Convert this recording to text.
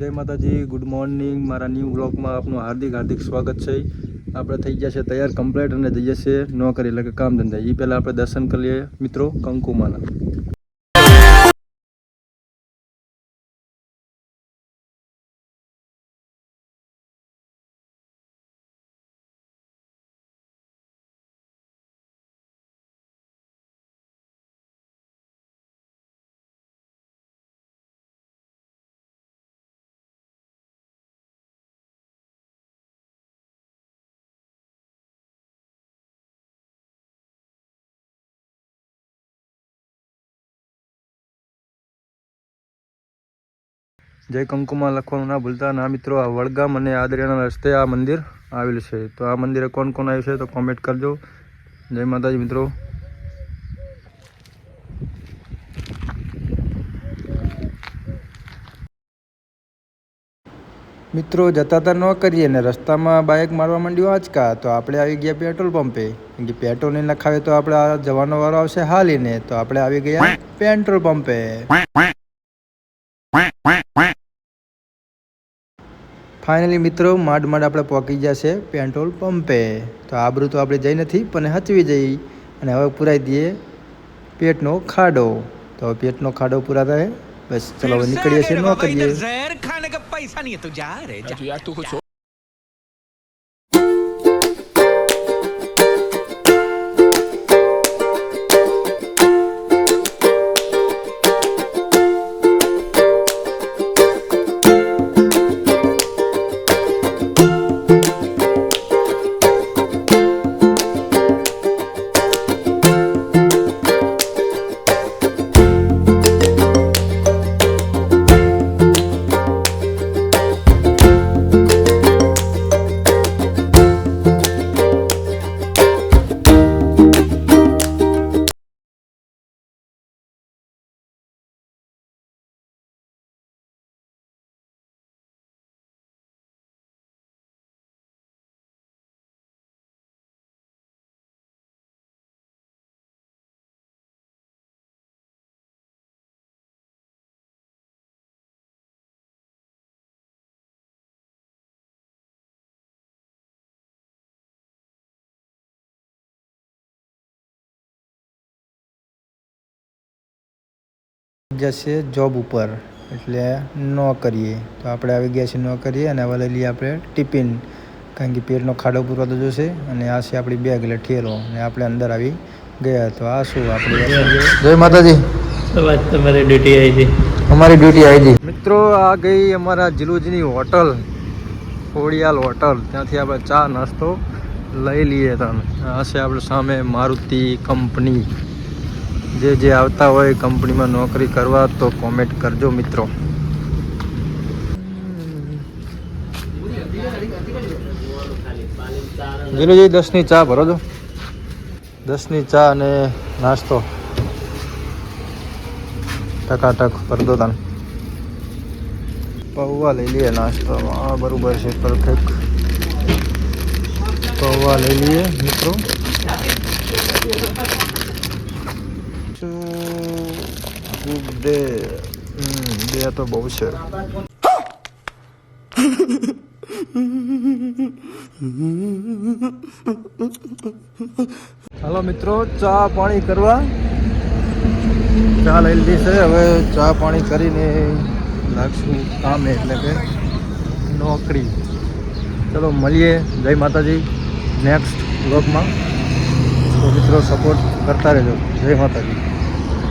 જય માતાજી, good morning. મારા ન્યૂ બ્લોગમાં આપનું હાર્દિક સ્વાગત છે. આપણે થઈ ગયા છે તૈયાર કમ્પ્લીટ અને જઈએ છીએ નોકરી એટલે કે કામ ધંધા. એ પહેલાં આપણે દર્શન કરી લઈએ મિત્રો કંકુમાના. જય કંકુમાં લખવાનું ના ભૂલતા. ના મિત્રો, આ વડગામ અને આદરિયાના રસ્તે આ મંદિર આવેલું છે. તો આ મંદિરે કોણ કોણ આવ્યું છે તો કોમેન્ટ કરજો. જય માતાજી મિત્રો. મિત્રો જતા હતા ન કરીએ ને રસ્તામાં બાઇક મારવા માંડ્યું આંચકા. તો આપણે આવી ગયા પેટ્રોલ પંપે. કેમ કે પેટ્રોલ નહીં નખાવે તો આપણે આ જવાનો વારો આવશે હાલીને. તો આપણે આવી ગયા પેટ્રોલ પંપે. ફાઇનલી મિત્રો માંડ આપણે પહોંચી ગયા છે પેટ્રોલ પંપે. તો આબરૂ તો આપણે જઈ નથી પણ હચવી જઈ અને હવે પુરાઈ દઈએ પેટનો ખાડો. તો પેટનો ખાડો પૂરા થાય બસ. ચલો હવે નીકળીએ છીએ ન કરીએ. पैसा नहीं है तो जा रे जा यार तू कुछ જશે જોબ ઉપર એટલે ન કરીએ. તો આપણે આવી ગયા છીએ ન કરીએ અને હવે લઈ લઈએ આપણે ટિફિન. કારણ કે પેટનો ખાડો પૂરો તો જોશે. અને આ છે આપણી બેગ એટલે ઠેલો. અને આપણે અંદર આવી ગયા. તો આ શું આપણે જય માતાજી. તમારી ડ્યુટી આવી ગઈ. અમારી ડ્યુટી આવી ગઈ મિત્રો. આ ગઈ અમારા જીલુજીની હોટલ, ખોડિયાલ હોટલ. ત્યાંથી આપણે ચા નાસ્તો લઈ લઈએ. તમે આ છે આપણે સામે મારુતિ કંપની. જે આવતા હોય કંપનીમાં નોકરી કરવા તો કોમેન્ટ કરજો મિત્રો. જીલુજી 10ની ચા ભરો છો. 10ની ચા અને નાસ્તો ટકાટક ભરતો તાન. પૌવા લઈ લઈએ નાસ્તામાં. બરાબર છે, પરફેક્ટ. પૌવા લઈ લઈએ મિત્રો. બે તો બહુ છે. હાલો મિત્રો, ચા પાણી કરવા. ચા લઈ લીધી છે. હવે ચા પાણી કરીને લાગશું કામે એટલે કે નોકરી. ચલો મળીએ. જય માતાજી નેક્સ્ટ બ્લોગમાં. તો મિત્રો સપોર્ટ કરતા રહેજો. જય માતાજી.